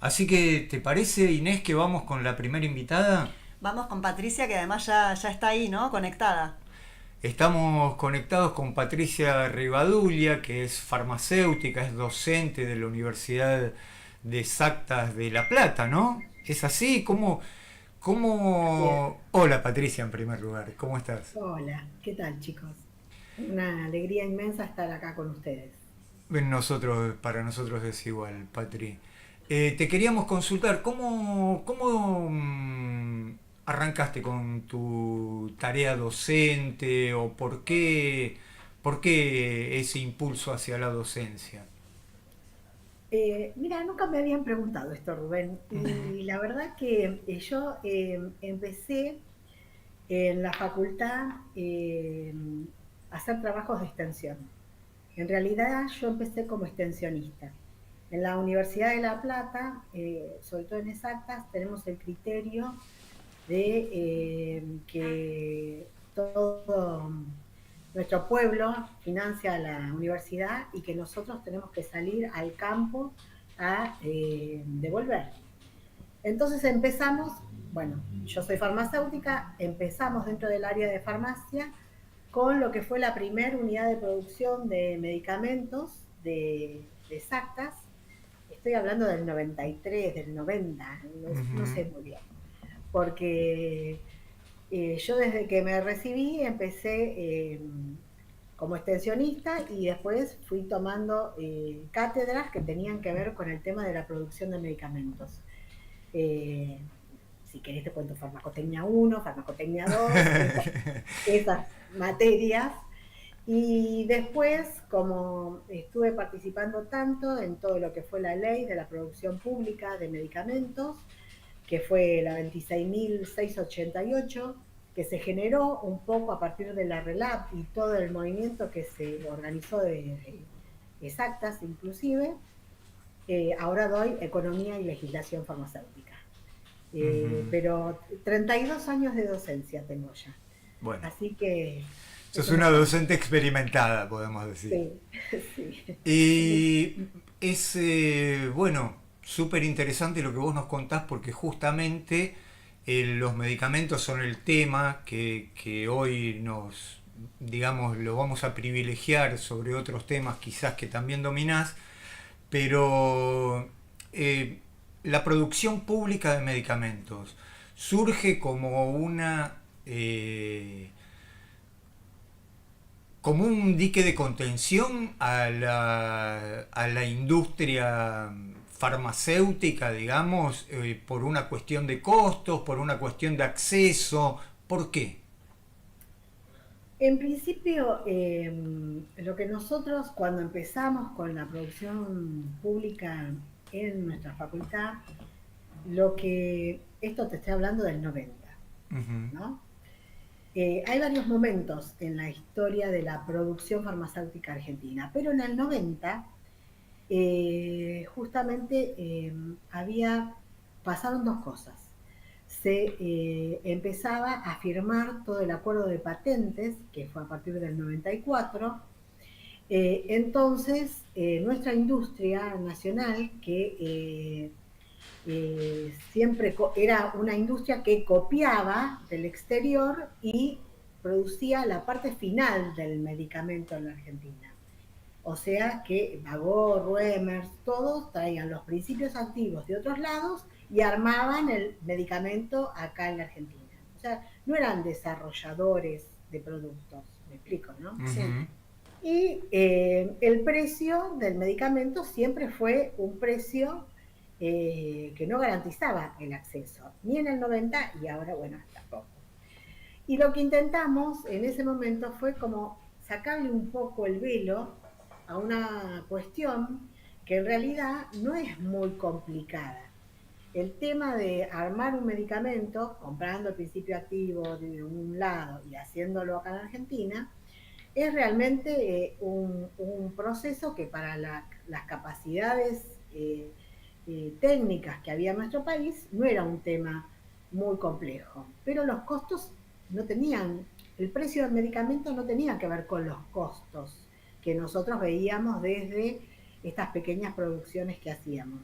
Así que, ¿te parece, Inés, que vamos con la primera invitada? Vamos con Patricia, que además ya está ahí, ¿no? Conectada. Estamos conectados con Patricia Rivadulla, que es farmacéutica, es docente de la Universidad de Exactas de La Plata, ¿no? ¿Es así? Así es. Hola, Patricia, en primer lugar, ¿cómo estás? Hola, ¿qué tal, chicos? Una alegría inmensa estar acá con ustedes. Para nosotros es igual, Patri. Te queríamos consultar, ¿cómo arrancaste con tu tarea docente o por qué ese impulso hacia la docencia? Mira, nunca me habían preguntado esto, Rubén, y la verdad que yo empecé en la facultad a hacer trabajos de extensión. En realidad yo empecé como extensionista. En la Universidad de La Plata, sobre todo en exactas, tenemos el criterio de que todo nuestro pueblo financia la universidad y que nosotros tenemos que salir al campo a devolver. Entonces empezamos, bueno, yo soy farmacéutica, empezamos dentro del área de farmacia con lo que fue la primera unidad de producción de medicamentos de exactas. Estoy hablando del 93, del 90, no Ujú. sé muy bien, porque yo desde que me recibí empecé como extensionista y después fui tomando cátedras que tenían que ver con el tema de la producción de medicamentos. Eh, si querés te cuento farmacotecnia 1, farmacotecnia 2, esas materias. Y después, como estuve participando tanto en todo lo que fue la ley de la producción pública de medicamentos, que fue la 26.688, que se generó un poco a partir de la RELAP y todo el movimiento que se organizó de exactas inclusive. Ahora doy economía y legislación farmacéutica. Ujú. Pero 32 años de docencia tengo ya. Bueno, Así que sos es una una cosa. docente experimentada, podemos decir. Sí, sí. Y es, bueno, súper interesante lo que vos nos contás porque justamente los medicamentos son el tema que hoy digamos, lo vamos a privilegiar sobre otros temas quizás que también dominás, pero la producción pública de medicamentos surge como un dique de contención a la industria farmacéutica, digamos, por una cuestión de costos, por una cuestión de acceso. ¿Por qué? En principio, lo que nosotros cuando empezamos con la producción pública en nuestra facultad, esto te estoy hablando del 90, Ujú. ¿no? Hay varios momentos en la historia de la producción farmacéutica argentina, pero en el 90 justamente pasaron dos cosas. Se empezaba a firmar todo el acuerdo de patentes, que fue a partir del 94. Entonces, nuestra industria nacional, que siempre era una industria que copiaba del exterior y producía la parte final del medicamento en la Argentina. O sea que Bagó, Ruemers, todos traían los principios activos de otros lados y armaban el medicamento acá en la Argentina. O sea, no eran desarrolladores de productos, me explico, ¿no? Sí. Ujú. Y el precio del medicamento siempre fue un precio que no garantizaba el acceso, ni en el 90 y ahora, bueno, tampoco. Y lo que intentamos en ese momento fue como sacarle un poco el velo a una cuestión que en realidad no es muy complicada. El tema de armar un medicamento, comprando el principio activo de un lado y haciéndolo acá en Argentina, es realmente un proceso que para las capacidades técnicas que había en nuestro país no era un tema muy complejo, pero los costos no tenían, el precio del medicamento no tenía que ver con los costos que nosotros veíamos desde estas pequeñas producciones que hacíamos.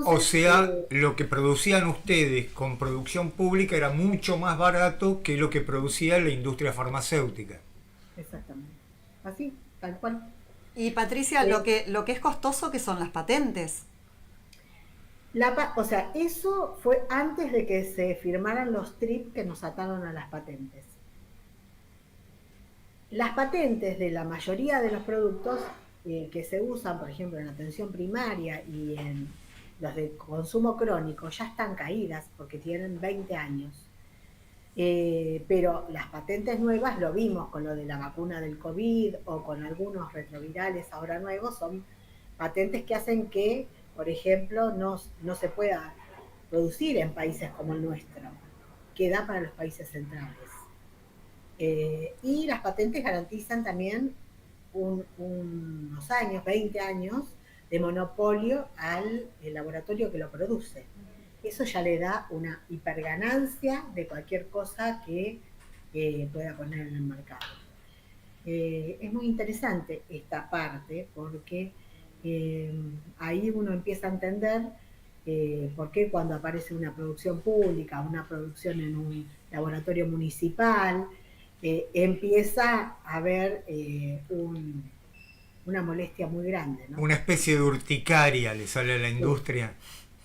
O Entonces, sea, lo que producían ustedes con producción pública era mucho más barato que lo que producía la industria farmacéutica. exactamente, así, tal cual. Y Patricia, Eh, lo que es costoso que son las patentes. o sea, eso fue antes de que se firmaran los TRIP que nos ataron a las patentes. Las patentes de la mayoría de los productos que se usan, por ejemplo, en atención primaria y en los de consumo crónico, ya están caídas porque tienen 20 años. Pero las patentes nuevas, lo vimos con lo de la vacuna del COVID o con algunos retrovirales ahora nuevos, son patentes que hacen que, por ejemplo, no se pueda producir en países como el nuestro, que da para los países centrales. Y las patentes garantizan también unos años, 20 años, de monopolio al laboratorio que lo produce. Eso ya le da una hiperganancia de cualquier cosa que pueda poner en el mercado. Es muy interesante esta parte porque eh, ahí uno empieza a entender por qué cuando aparece una producción pública, una producción en un laboratorio municipal, empieza a haber una molestia muy grande, ¿no? Una especie de urticaria le sale a la Sí, industria.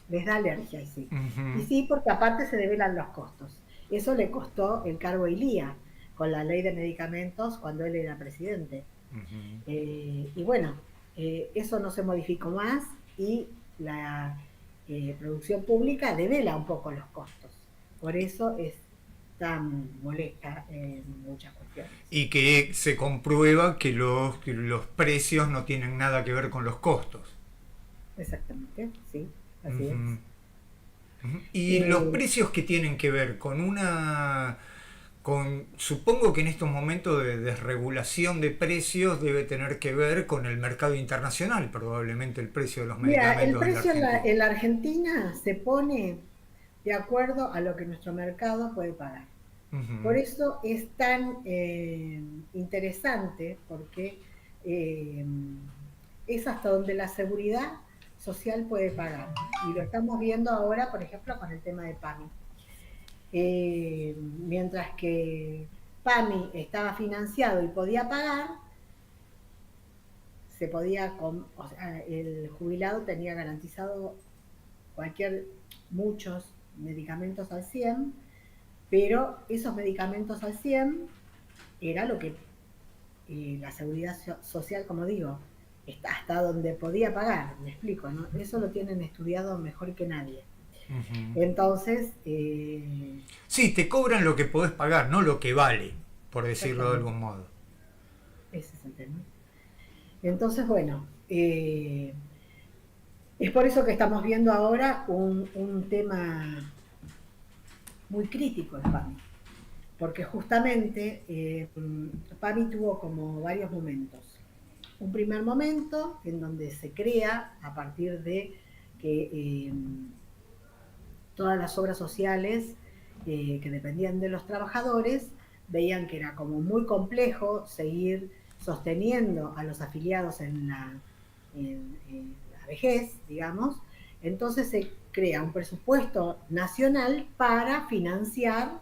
les da alergia y sí. Y Ujú, sí, porque aparte se develan los costos. Eso le costó el cargo a Ilía con la ley de medicamentos cuando él era presidente. ujú. Y bueno, eso no se modificó más y la producción pública devela un poco los costos. Por eso es tan molesta en muchas cuestiones. Y que se comprueba que los precios no tienen nada que ver con los costos. Exactamente, sí, así es. Ujú, ujú. Y los Eh, precios que tienen que ver con supongo que en estos momentos de desregulación de precios debe tener que ver con el mercado internacional, probablemente el precio de los Mira, el medicamentos en la precio Argentina. en la Argentina se pone de acuerdo a lo que nuestro mercado puede pagar. Por Ujú, eso es tan interesante, porque eh, es hasta donde la seguridad social puede pagar. Y lo estamos viendo ahora, por ejemplo, con el tema de PAMI. Mientras que PAMI estaba financiado y podía pagar, o sea, el jubilado tenía garantizado muchos medicamentos al 100, pero esos medicamentos al 100 era lo que la seguridad social, como digo, está hasta donde podía pagar, me explico, ¿no? Eso lo tienen estudiado mejor que nadie. ujú. Entonces, Sí, te cobran lo que podés pagar, no lo que vale, por decirlo de exactamente, algún modo. ese es el tema. Entonces, bueno, es por eso que estamos viendo ahora un tema muy crítico en PAMI, porque justamente PAMI tuvo como varios momentos. Un primer momento en donde se crea a partir de que todas las obras sociales que dependían de los trabajadores veían que era como muy complejo seguir sosteniendo a los afiliados en la vejez, digamos. Entonces se crea un presupuesto nacional para financiar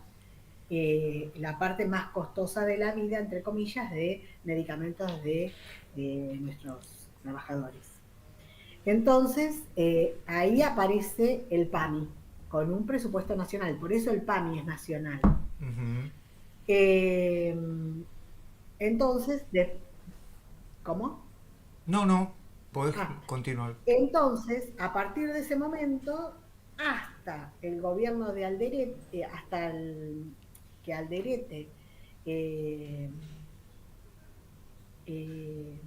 la parte más costosa de la vida, entre comillas, de medicamentos de nuestros trabajadores. Entonces, ahí aparece el PAMI, con un presupuesto nacional, por eso el PAMI es nacional. Ujú. Eh, entonces, ¿cómo? No, no, podés Ah, continuar. entonces, a partir de ese momento, hasta el gobierno de Alderete, que Alderete eh, eh,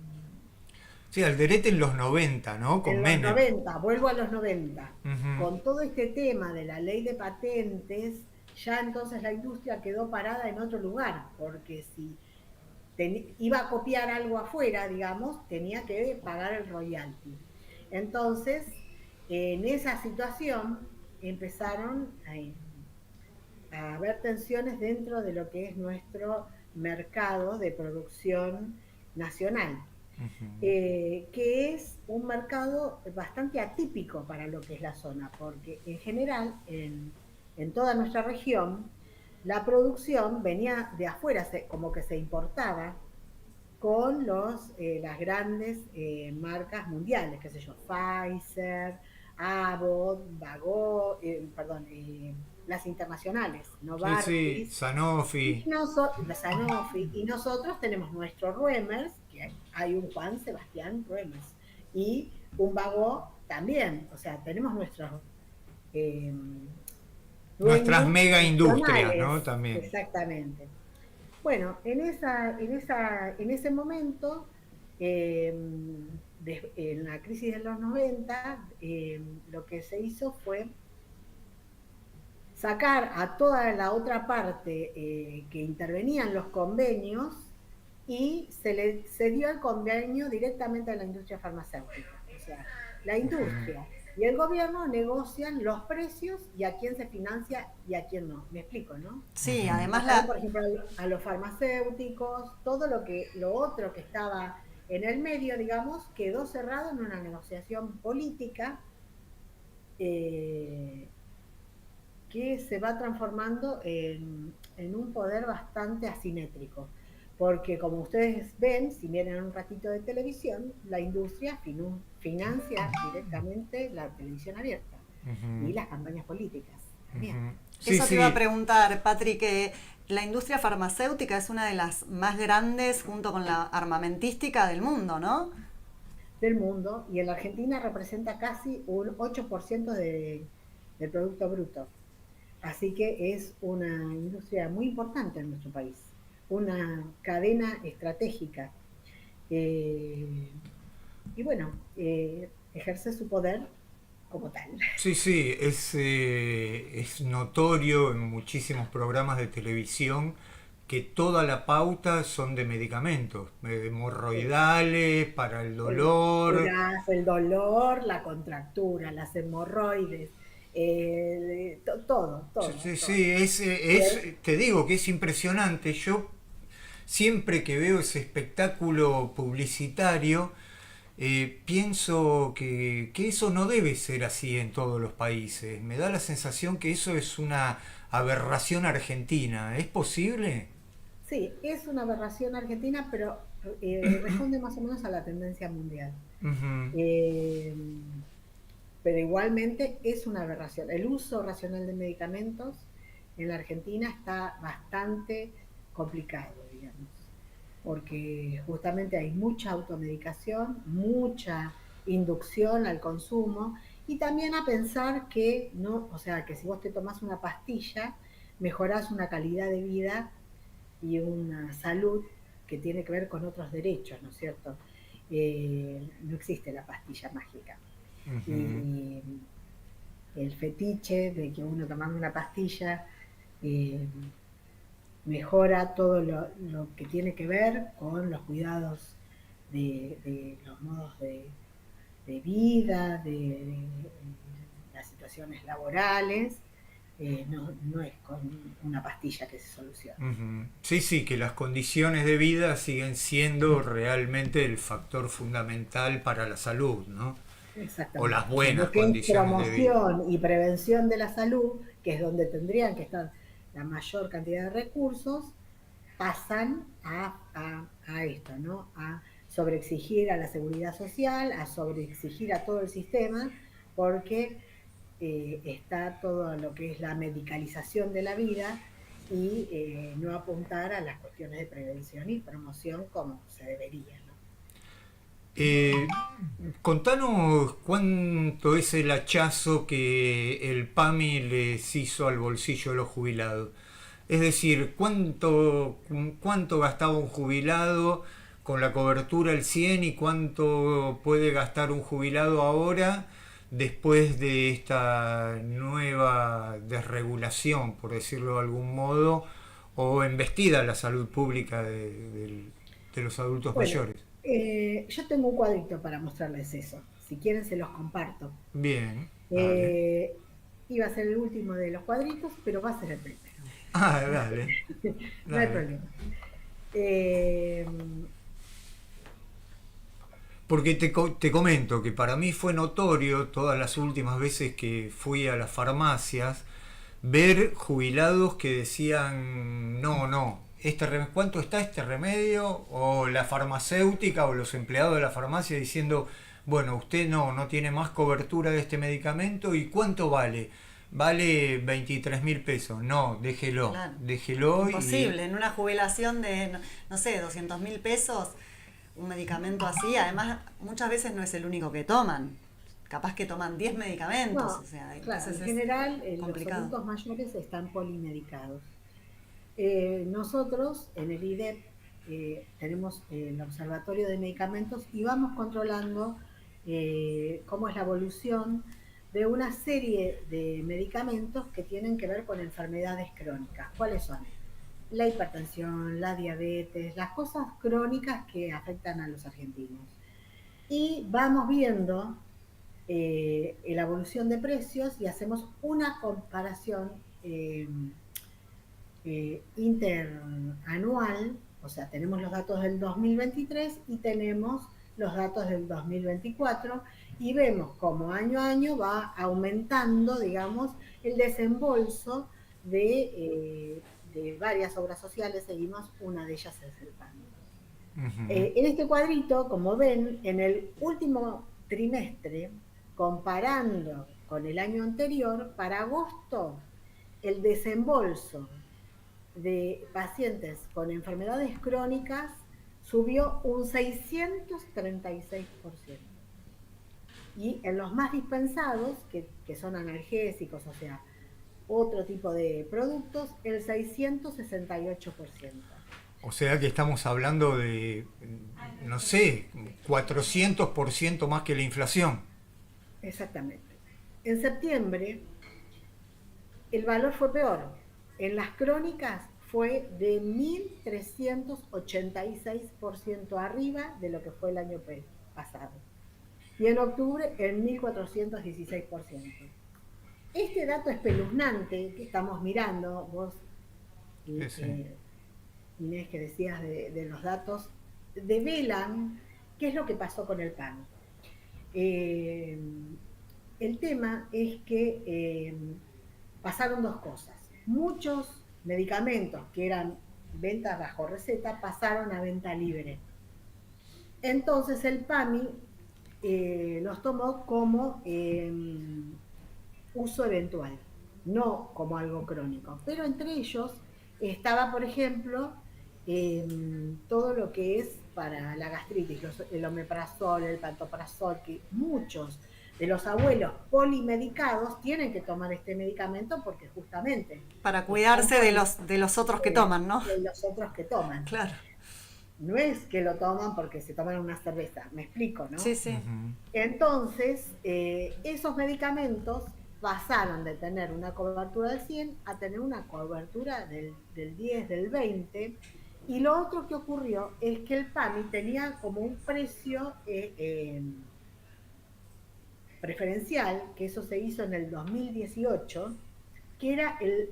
Sí, Alderete en los 90, ¿no? Con en los Menem. 90, vuelvo a los 90, Ujú. con todo este tema de la ley de patentes, ya entonces la industria quedó parada en otro lugar, porque si iba a copiar algo afuera, digamos, tenía que pagar el royalty. Entonces, en esa situación empezaron a haber tensiones dentro de lo que es nuestro mercado de producción nacional. que es un mercado bastante atípico para lo que es la zona, porque en general en toda nuestra región la producción venía de afuera, como que se importaba con las grandes marcas mundiales, qué sé yo, Pfizer, Abbott, perdón, las internacionales, Sí, sí, Novartis, Sanofi. Sanofi, y nosotros tenemos nuestro Ruemers, que hay un Juan Sebastián Ruemers, y un Bagó también, o sea, tenemos nuestros eh, Nuestras dueños mega industrias, ¿no? nacionales, También. exactamente. Bueno, en ese momento, eh, en la crisis de los 90, lo que se hizo fue sacar a toda la otra parte que intervenían los convenios y se dio el convenio directamente a la industria farmacéutica. O sea, la industria y el gobierno negocian los precios y a quién se financia y a quién no. Me explico, ¿no? Sí, además Pasaron, por ejemplo, a los farmacéuticos, todo lo otro que estaba en el medio, digamos, quedó cerrado en una negociación política eh, que se va transformando en un poder bastante asimétrico. Porque como ustedes ven, si miran un ratito de televisión, la industria financia directamente la televisión abierta y las campañas políticas también. Sí, eso te iba a sí. preguntar, Patrick, que la industria farmacéutica es una de las más grandes junto con la armamentística del mundo, ¿no? Del mundo, y en la Argentina representa casi un 8% del Producto Bruto. Así que es una industria muy importante en nuestro país, una cadena estratégica. Eh, y bueno, ejerce su poder como tal. Sí, sí, es notorio en muchísimos programas de televisión que toda la pauta son de medicamentos, hemorroidales, para el dolor. El dolor, la contractura, las hemorroides, todo, Sí, todo, sí, todo. sí, te digo que es impresionante. Yo siempre que veo ese espectáculo publicitario, pienso que eso no debe ser así en todos los países. Me da la sensación que eso es una aberración argentina. ¿Es posible? Sí, es una aberración argentina, pero responde más o menos a la tendencia mundial. Ujú. Eh, pero igualmente es una aberración. El uso racional de medicamentos en la Argentina está bastante complicado, digamos, porque justamente hay mucha automedicación, mucha inducción al consumo y también a pensar que no, o sea, que si vos te tomás una pastilla, mejorás una calidad de vida y una salud que tiene que ver con otros derechos, ¿no es cierto? No existe la pastilla mágica. Ujú. Y el fetiche de que uno tomando una pastilla eh, mejora todo lo que tiene que ver con los cuidados de los modos de vida, de las situaciones laborales, no es con una pastilla que se soluciona. Ujú. Sí, sí, que las condiciones de vida siguen siendo realmente el factor fundamental para la salud, ¿no? O las Exactamente. O sea, lo buenas que es condiciones de vida. promoción y prevención de la salud, que es donde tendrían que estar la mayor cantidad de recursos, pasan a esto, ¿no? A sobreexigir a la seguridad social, a sobreexigir a todo el sistema, porque está todo lo que es la medicalización de la vida y no apuntar a las cuestiones de prevención y promoción como se debería, ¿no? Eh, Contanos cuánto es el hachazo que el PAMI les hizo al bolsillo de los jubilados. Es decir, cuánto gastaba un jubilado con la cobertura al 100 y cuánto puede gastar un jubilado ahora después de esta nueva desregulación, por decirlo de algún modo, o embestida la salud pública de los adultos Bueno, mayores. yo tengo un cuadrito para mostrarles eso. Si quieren, se los comparto. Bien, dale. Eh, Iba a ser el último de los cuadritos, pero va a ser el primero. Ah, No hay, dale, no hay dale. problema. Eh, Porque te comento que para mí fue notorio todas las últimas veces que fui a las farmacias ver jubilados que decían, no, no, ¿cuánto está este remedio? O la farmacéutica o los empleados de la farmacia diciendo, bueno, usted no tiene más cobertura de este medicamento, ¿y cuánto vale? Vale 23.000 pesos. No, déjelo, Claro. déjelo. Imposible, en una jubilación de, no sé, 200.000 pesos, un medicamento así, además muchas veces no es el único que toman. Capaz que toman 10 medicamentos, No, o sea, claro, entonces en es general los complicado. adultos mayores están polimedicados. Nosotros en el IDEP tenemos el observatorio de medicamentos y vamos controlando cómo es la evolución de una serie de medicamentos que tienen que ver con enfermedades crónicas. ¿Cuáles son? La hipertensión, la diabetes, las cosas crónicas que afectan a los argentinos. Y vamos viendo la evolución de precios y hacemos una comparación interanual, o sea, tenemos los datos del 2023 y tenemos los datos del 2024 y vemos cómo año a año va aumentando, digamos, el desembolso de varias obras sociales. Seguimos, una de ellas es el PAN. Uh-huh. En este cuadrito, como ven, en el último trimestre, comparando con el año anterior, para agosto, el desembolso de pacientes con enfermedades crónicas subió un 636%. Y en los más dispensados, que son analgésicos, o sea, otro tipo de productos, el 668%. O sea que estamos hablando de, no sé, 400% más que la inflación. Exactamente. En septiembre, el valor fue peor. En las crónicas fue de 1.386% arriba de lo que fue el año pasado. Y en octubre, el 1.416%. Este dato espeluznante que estamos mirando, vos, Sí. Inés, que decías de los datos, develan qué es lo que pasó con el PAN. El tema es que pasaron dos cosas. Muchos medicamentos que eran ventas bajo receta pasaron a venta libre. Entonces el PAMI los tomó como uso eventual, no como algo crónico. Pero entre ellos estaba, por ejemplo, todo lo que es para la gastritis, el omeprazol, el pantoprazol, que muchos de los abuelos polimedicados tienen que tomar este medicamento porque justamente Para cuidarse de los otros que toman, ¿no? de los otros que toman. Claro. No es que lo toman porque se toman una cerveza, me explico, ¿no? Sí, sí. Uh-huh. Entonces, esos medicamentos pasaron de tener una cobertura del 100 a tener una cobertura del 10, del 20. Y lo otro que ocurrió es que el PAMI tenía como un precio preferencial, que eso se hizo en el 2018, que era el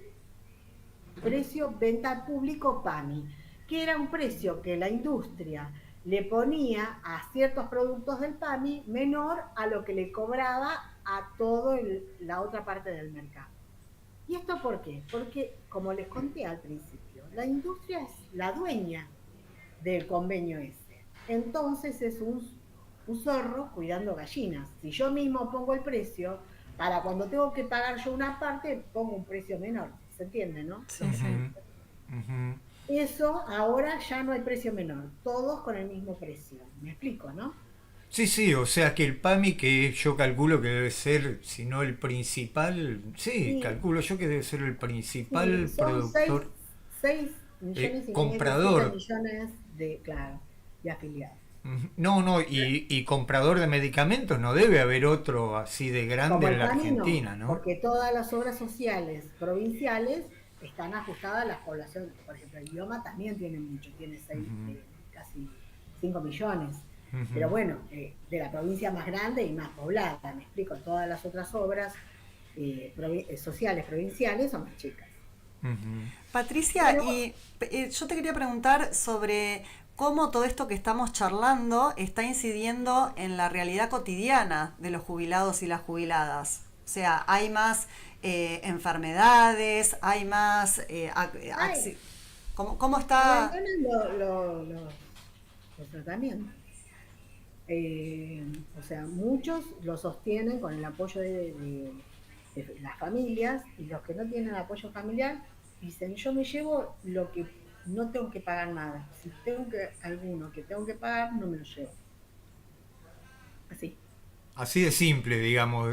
precio venta al público PAMI, que era un precio que la industria le ponía a ciertos productos del PAMI menor a lo que le cobraba a toda la otra parte del mercado. ¿Y esto por qué? Porque, como les conté al principio, la industria es la dueña del convenio ese. Entonces es un zorro cuidando gallinas. Si yo mismo pongo el precio, para cuando tengo que pagar yo una parte, pongo un precio menor. ¿Se entiende, no? Sí, Uh-huh. sí. Uh-huh. Eso ahora ya no hay precio menor, todos con el mismo precio. ¿Me explico, no? Sí, o sea que el PAMI, que yo calculo que debe ser, si no el principal, sí, Y calculo yo que debe ser el sí, principal son productor, 6,5 millones, 7 comprador. millones de, claro, de afiliados. No, y comprador de medicamentos, no debe haber otro así de grande Como en el la PAMI no, Argentina, ¿no? porque todas las obras sociales provinciales están ajustadas a las poblaciones. Por ejemplo, el idioma también tiene mucho, tiene Uh-huh. casi 5 millones. Pero Uh-huh. bueno, de la provincia más grande y más poblada, me explico, todas las otras obras sociales provinciales son más chicas. Ujú. Patricia, Pero, y yo te quería preguntar sobre cómo todo esto que estamos charlando está incidiendo en la realidad cotidiana de los jubilados y las jubiladas. O sea, hay más enfermedades, hay más... ay, ¿cómo está? abandonan los tratamientos. Eh, o sea, muchos lo sostienen con el apoyo de las familias, y los que no tienen apoyo familiar dicen, yo me llevo lo que no tengo que pagar nada. Si tengo alguno que tengo que pagar, no me lo llevo. Así. Así de simple, digamos,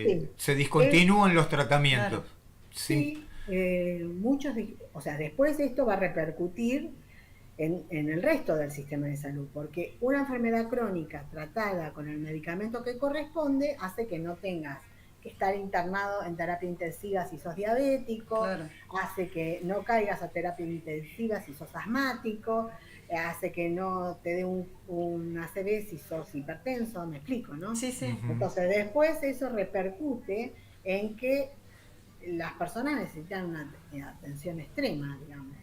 Sí. se Es, discontinúan los tratamientos. Claro. Sí. sí, o sea, después esto va a repercutir en el resto del sistema de salud, porque una enfermedad crónica tratada con el medicamento que corresponde hace que no tengas que estar internado en terapia intensiva si sos diabético, Claro. hace que no caigas a terapia intensiva si sos asmático, hace que no te dé un ACV si sos hipertenso, me explico, ¿no? Sí, sí. Ujú. Entonces después eso repercute en que las personas necesitan una atención extrema, digamos,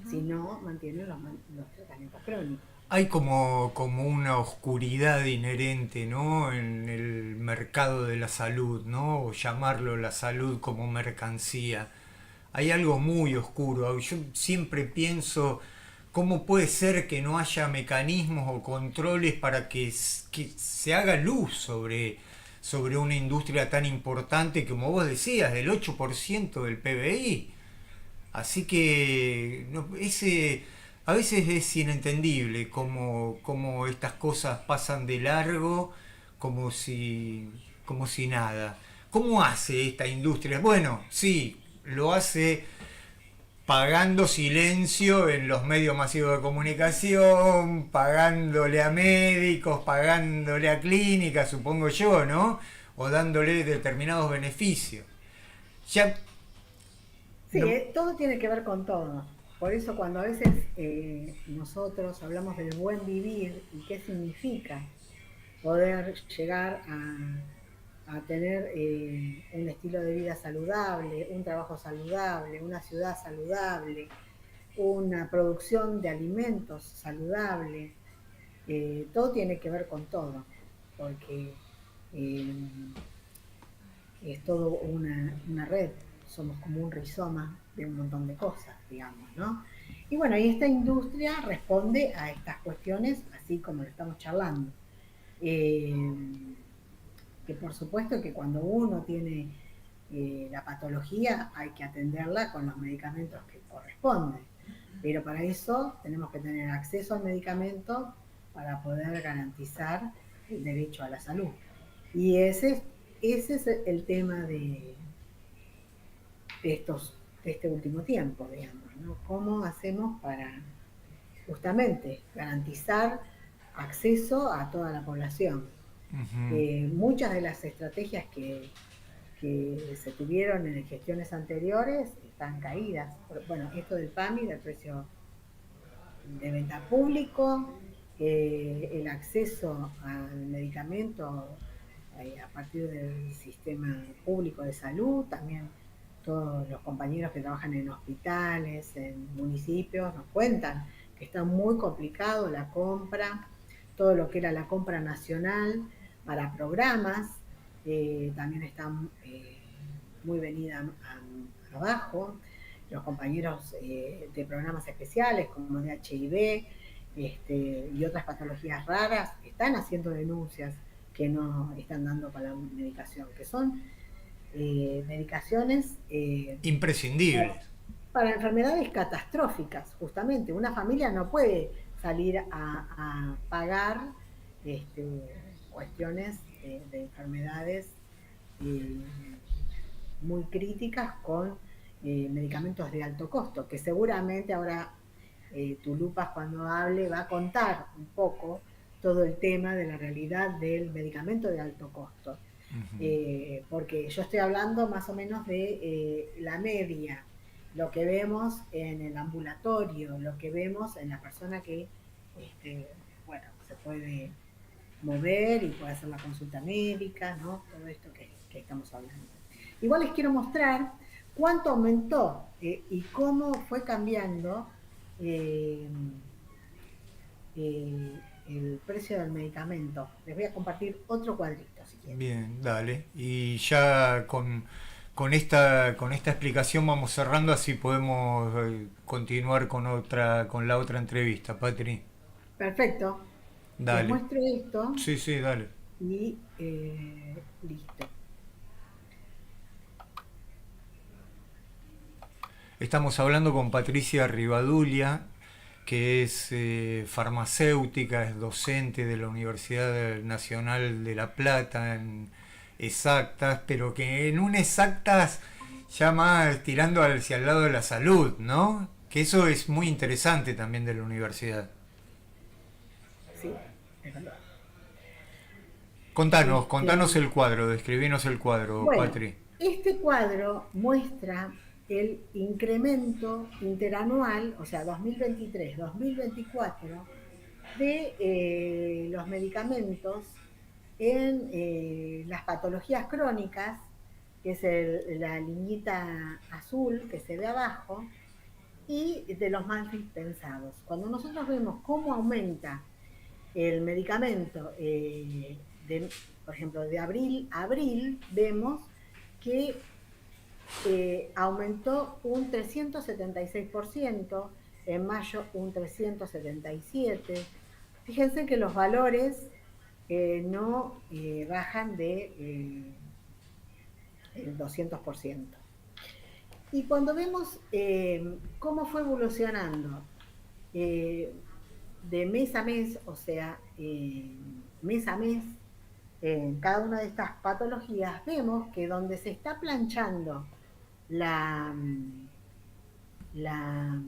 si Ujú. no mantienen los tratamientos crónicos. Hay como una oscuridad inherente, ¿no? En el mercado de la salud, ¿no? O llamarlo la salud como mercancía. Hay algo muy oscuro. Yo siempre pienso cómo puede ser que no haya mecanismos o controles para que se haga luz sobre una industria tan importante como vos decías, del 8% del PBI. Así que a veces es inentendible cómo estas cosas pasan de largo como como si nada. ¿Cómo hace esta industria? Bueno, sí, lo hace pagando silencio en los medios masivos de comunicación, pagándole a médicos, pagándole a clínicas, supongo yo, ¿no? O dándole determinados beneficios. Ya Sí, no. todo tiene que ver con todo. Por eso cuando a veces nosotros hablamos del buen vivir y qué significa poder llegar a tener un estilo de vida saludable, un trabajo saludable, una ciudad saludable, una producción de alimentos saludable, todo tiene que ver con todo, porque eh, es todo una red, somos como un rizoma de un montón de cosas, digamos, ¿no? Y bueno, y esta industria responde a estas cuestiones así como lo estamos charlando. Eh, que por supuesto que cuando uno tiene la patología hay que atenderla con los medicamentos que corresponden, pero para eso tenemos que tener acceso al medicamento para poder garantizar el derecho a la salud. Y ese es el tema de este último tiempo, digamos, ¿no? ¿Cómo hacemos para justamente garantizar acceso a toda la población? Ujú. Muchas de las estrategias que se tuvieron en gestiones anteriores están caídas. Bueno, esto del PAMI, del precio de venta público, el acceso al medicamento a partir del sistema público de salud, también todos los compañeros que trabajan en hospitales, en municipios, nos cuentan que está muy complicado la compra, todo lo que era la compra nacional para programas, también está muy venida abajo. Los compañeros de programas especiales como de HIV y otras patologías raras están haciendo denuncias que no están dando con la medicación, que son medicaciones Imprescindibles. para enfermedades catastróficas, justamente. Una familia no puede salir a pagar cuestiones de enfermedades eh, muy críticas con medicamentos de alto costo, que seguramente ahora Tulupas cuando hable va a contar un poco todo el tema de la realidad del medicamento de alto costo. Porque yo estoy hablando más o menos de la media, lo que vemos en el ambulatorio, lo que vemos en la persona que, bueno, se puede mover y puede hacer la consulta médica, ¿no? Todo esto que estamos hablando. Igual les quiero mostrar cuánto aumentó y cómo fue cambiando eh, el precio del medicamento. Les voy a compartir otro cuadrito, si quieren. Bien, dale. Y ya con esta explicación vamos cerrando, así podemos continuar con la otra entrevista, Patri. Perfecto. Les Dale. muestro esto Sí, sí, dale. y listo. Estamos hablando con Patricia Rivadulla, que es farmacéutica, es docente de la Universidad Nacional de La Plata en exactas, pero que en un exactas ya más tirando hacia el lado de la salud, ¿no? Que eso es muy interesante también de la universidad. Sí, es verdad. Contanos Este, el cuadro, describinos el cuadro, bueno, Patri. este cuadro muestra el incremento interanual, o sea, 2023-2024, de los medicamentos en las patologías crónicas, que es la liñita azul que se ve abajo, y de los mal dispensados. Cuando nosotros vemos cómo aumenta el medicamento, por ejemplo, de abril a abril, vemos que aumentó un 376%, en mayo un 377%. Fíjense que los valores no bajan de el 200%. Y cuando vemos cómo fue evolucionando de mes a mes, o sea, mes a mes, en cada una de estas patologías, vemos que donde se está planchando la, la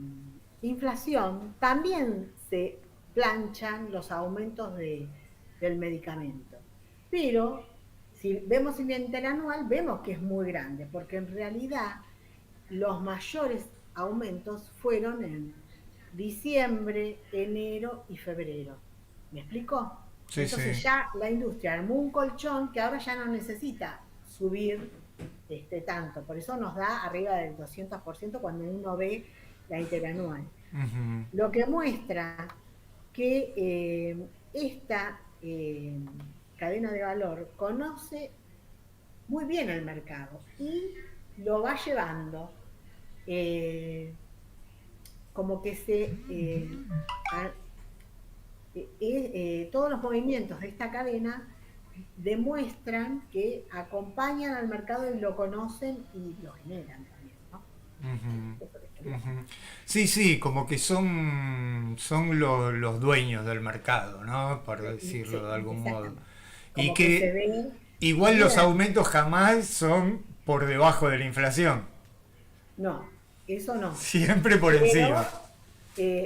inflación, también se planchan los aumentos del medicamento. Pero si vemos el interanual, vemos que es muy grande, porque en realidad los mayores aumentos fueron en diciembre, enero y febrero. ¿Me explico? Sí, Entonces sí. ya la industria armó un colchón que ahora ya no necesita subir tanto. Por eso nos da arriba del 200% cuando uno ve la interanual. Ujú. Lo que muestra que esta cadena de valor conoce muy bien el mercado y lo va llevando como que a, todos los movimientos de esta cadena demuestran que acompañan al mercado y lo conocen y lo generan también, ¿no? Eso les Ujú, quería ujú. contar. Sí, sí, como que son los dueños del mercado, ¿no? Para decirlo Sí, de algún modo. exactamente. Y Como que se que ve igual los bien. aumentos jamás son por debajo de la inflación, No, eso no. siempre por Pero, encima.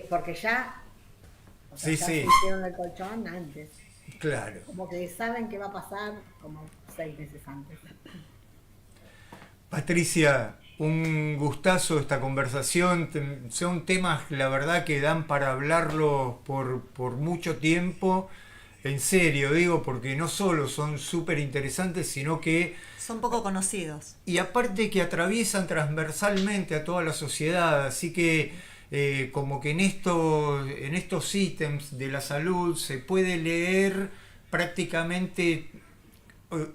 porque ya, o sea, Sí, ya se sí, hicieron el colchón antes. claro. Como que saben qué va a pasar como 6 meses antes. Patricia, un gustazo esta conversación. Son temas, la verdad, que dan para hablarlo por mucho tiempo. En serio, digo, porque no solo son súper interesantes, sino que Son poco conocidos. y aparte que atraviesan transversalmente a toda la sociedad, así que como que en estos ítems de la salud se puede leer prácticamente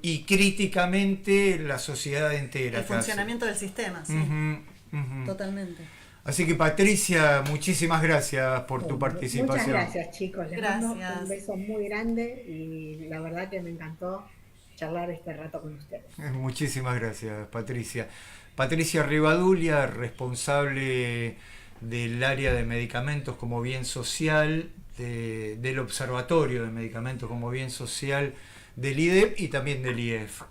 y críticamente la sociedad El entera casi. funcionamiento del sistema, sí, Ujú, ujú. totalmente. Así que Patricia, muchísimas gracias por tu Bueno, muchas participación. gracias, chicos. Les mando un Gracias. beso muy grande y la verdad que me encantó charlar este rato con ustedes. Muchísimas gracias, Patricia. Patricia Rivadulla, responsable del área de medicamentos como bien social, del Observatorio de Medicamentos como bien social del IDEP y también del IEF.